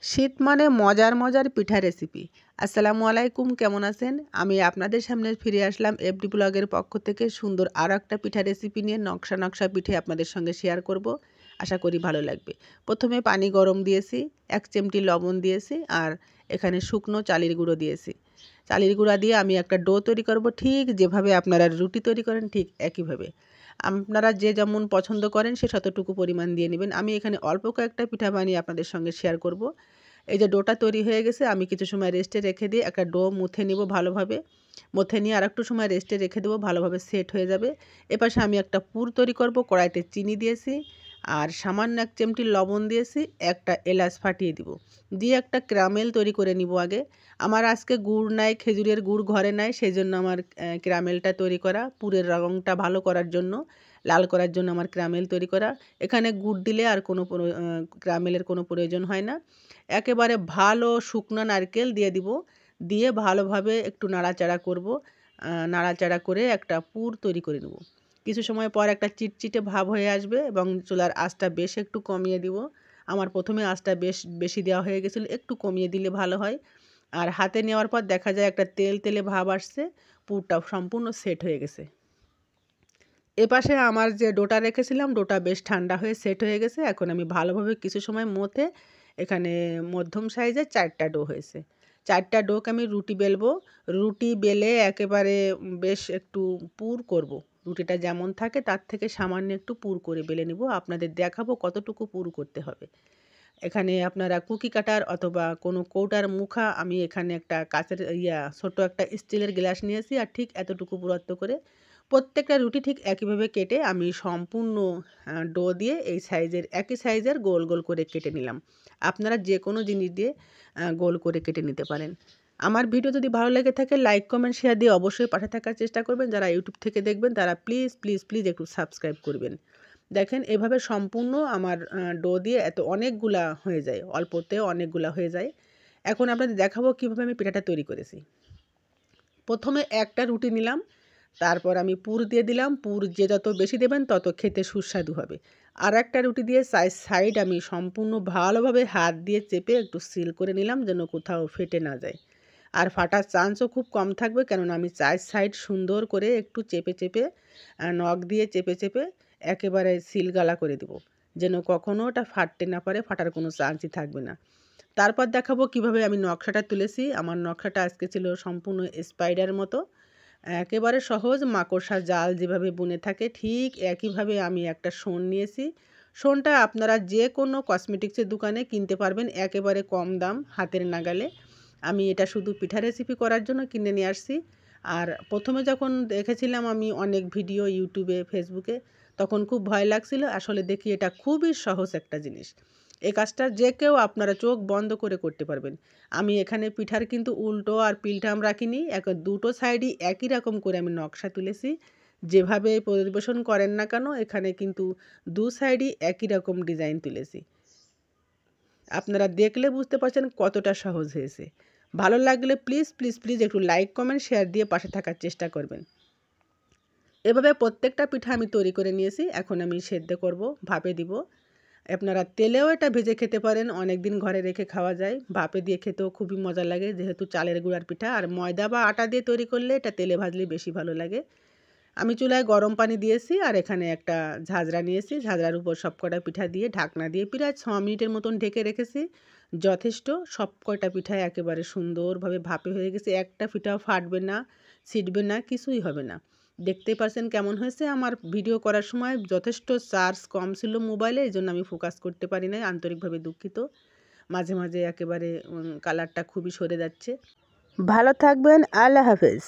শীত মানে মজার মজার পিঠা রেসিপি। আসসালামু আলাইকুম, কেমন আছেন? আমি আপনাদের সামনে ফিরে আসলাম এফডি ব্লগের পক্ষ থেকে সুন্দর আরও একটা পিঠা রেসিপি নিয়ে। নকশা নকশা পিঠে আপনাদের সঙ্গে শেয়ার করব, আশা করি ভালো লাগবে। প্রথমে পানি গরম দিয়েছি, 1 চিমটি লবণ দিয়েছি, আর এখানে শুকনো চালের গুঁড়ো দিয়েছি। চালের গুঁড়া দিয়ে আমি একটা ডো তৈরি করব, ঠিক যেভাবে আপনারা রুটি তৈরি করেন ঠিক একইভাবে। আপনারা যে যেমন পছন্দ করেন সে ততটুকু পরিমাণ দিয়ে নেবেন। আমি এখানে অল্প কয়েকটা পিঠা বানিয়ে আপনাদের সঙ্গে শেয়ার করব। এই যে ডোটা তৈরি হয়ে গেছে, আমি কিছু সময় রেস্টে রেখে দিয়ে একটা ডো মুথে নিব ভালোভাবে। মুথে নিয়ে আর একটু সময় রেস্টে রেখে দেবো, ভালোভাবে সেট হয়ে যাবে। এপাশে আমি একটা পুর তৈরি করব। কড়াইতে চিনি দিয়েছি আর সামান্য 1 চিমটি লবণ দিয়েছি, একটা এলাচ ফাটিয়ে দিব, দিয়ে একটা ক্যারামেল তৈরি করে নিব আগে। আমার আজকে গুড় নাই, খেজুরের গুড় ঘরে নাই, সেই জন্য আমার ক্যারামেলটা তৈরি করা, পুরের রঙটা ভালো করার জন্য, লাল করার জন্য আমার ক্যারামেল তৈরি করা। এখানে গুড় দিলে আর কোনো ক্যারামেলের কোনো প্রয়োজন হয় না। একেবারে ভালো শুকনো নারকেল দিয়ে দিব, দিয়ে ভালোভাবে একটু নাড়াচাড়া করব। নাড়াচাড়া করে একটা পুর তৈরি করে নেব। কিছু সময় পর একটা চিটচিটে ভাব হয়ে আসবে এবং চুলার আঁচটা বেশ একটু কমিয়ে দিব। আমার প্রথমে আঁচটা বেশি দেওয়া হয়ে গেছিলো, একটু কমিয়ে দিলে ভালো হয়। আর হাতে নেওয়ার পর দেখা যায় একটা তেল তেলে ভাব আসছে, পুরটা সম্পূর্ণ সেট হয়ে গেছে। এপাশে আমার যে ডোটা রেখেছিলাম, ডোটা বেশ ঠান্ডা হয়ে সেট হয়ে গেছে। এখন আমি ভালোভাবে কিছু সময় মথে এখানে মধ্যম সাইজের 4টা ডো হয়েছে। 4টা ডোকে আমি রুটি বেলবো। রুটি বেলে একেবারে বেশ একটু পুর করব। রুটিটা যেমন থাকে তার থেকে সামান্য একটু পুর করে বেলে নেব। আপনাদের দেখাবো কতটুকু পুর করতে হবে। এখানে আপনারা কুকি কাটার অথবা কোনো কৌটার মুখা, আমি এখানে একটা কাঁচের ছোট একটা স্টিলের গ্লাস নিয়েছি, আর ঠিক এতটুকু পুরুত্ব করে প্রত্যেকটা রুটি ঠিক একইভাবে কেটে আমি সম্পূর্ণ ডো দিয়ে এই সাইজের, একই সাইজের গোল গোল করে কেটে নিলাম। আপনারা যে কোনো জিনিস দিয়ে গোল করে কেটে নিতে পারেন। আমার ভিডিও যদি ভালো লেগে থাকে লাইক কমেন্ট শেয়ার দিয়ে অবশ্যই পাশে থাকার চেষ্টা করবেন। যারা ইউটিউব থেকে দেখবেন তারা প্লিজ প্লিজ প্লিজ একটু সাবস্ক্রাইব করবেন। দেখেন এভাবে সম্পূর্ণ আমার ডো দিয়ে এত অনেকগুলা হয়ে যায়, অল্পতেও অনেকগুলা হয়ে যায়। এখন আপনাদের দেখাবো কীভাবে আমি পিঠাটা তৈরি করেছি। প্রথমে একটা রুটি নিলাম, তারপর আমি পুর দিয়ে দিলাম। পুর যে যত বেশি দেবেন তত খেতে সুস্বাদু হবে। আর একটা রুটি দিয়ে সাইড আমি সম্পূর্ণ ভালোভাবে হাত দিয়ে চেপে একটু সিল করে নিলাম, যেন কোথাও ফেটে না যায়। আর ফাটার চান্সও খুব কম থাকবে, কেননা আমি 4 সাইড সুন্দর করে একটু চেপে চেপে, নখ দিয়ে চেপে চেপে একেবারে সিলগালা করে দেব, যেন কখনও ওটা ফাটতে না পারে, ফাটার কোনো চান্সই থাকবে না। তারপর দেখাবো কিভাবে আমি নকশাটা তুলেছি। আমার নকশাটা আজকে ছিল সম্পূর্ণ স্পাইডার মতো, একেবারে সহজ, মাকড়সা জাল যেভাবে বুনে থাকে ঠিক একইভাবে আমি একটা শোন নিয়েছি। শোনটা আপনারা যে কোনো কসমেটিক্সের দোকানে কিনতে পারবেন, একেবারে কম দাম, হাতের নাগালে। আমি এটা শুধু পিঠা রেসিপি করার জন্য কিনে নিয়ে আসছি। আর প্রথমে যখন দেখেছিলাম আমি অনেক ভিডিও ইউটিউবে, ফেসবুকে, তখন খুব ভয় লাগছিল। আসলে দেখি এটা খুবই সহজ একটা জিনিস। এই কাজটা যে কেউ আপনারা চোখ বন্ধ করে করতে পারবেন। আমি এখানে পিঠার কিন্তু উল্টো আর পিলটাম রাখিনি, দুটো সাইডই একই রকম করে আমি নকশা তুলেছি। যেভাবে পরিবেশন করেন না কেন, এখানে কিন্তু দু সাইডই একই রকম ডিজাইন তুলেছি। আপনারা দেখলে বুঝতে পারছেন কতটা সহজ হয়েছে। ভালো লাগলে প্লিজ প্লিজ প্লিজ একটু লাইক কমেন্ট শেয়ার দিয়ে পাশে থাকার চেষ্টা করবেন। এভাবে প্রত্যেকটা পিঠা আমি তৈরি করে নিয়েছি। এখন আমি সেদ্ধ করব, ভাপে দিব। আপনারা তেলেও এটা ভেজে খেতে পারেন, অনেক দিন ঘরে রেখে খাওয়া যায়। ভাপে দিয়ে খেতেও খুবই মজা লাগে, যেহেতু চালের গুঁড়ার পিঠা। আর ময়দা বা আটা দিয়ে তৈরি করলে এটা তেলে ভাজলে বেশি ভালো লাগে। আমি চুলায় গরম পানি দিয়েছি, আর এখানে একটা ঝাঁঝরা নিয়েছি। ঝাঁঝরার উপর সবকটা পিঠা দিয়ে ঢাকনা দিয়ে প্রায় 6 মিনিটের মতন ঢেকে রেখেছি। যথেষ্ট, সবকটা পিঠা একেবারে সুন্দরভাবে ভাপে হয়ে গেছে। একটা পিঠাও ফাটবে না, ছিটবে না, কিছুই হবে না। দেখতেই পাচ্ছেন কেমন হয়েছে। আমার ভিডিও করার সময় যথেষ্ট চার্জ কম ছিল মোবাইলে, এই জন্য আমি ফোকাস করতে পারি নাই, আন্তরিকভাবে দুঃখিত। মাঝে মাঝে একেবারে কালারটা খুবই সরে যাচ্ছে। ভালো থাকবেন, আল্লাহ হাফেজ।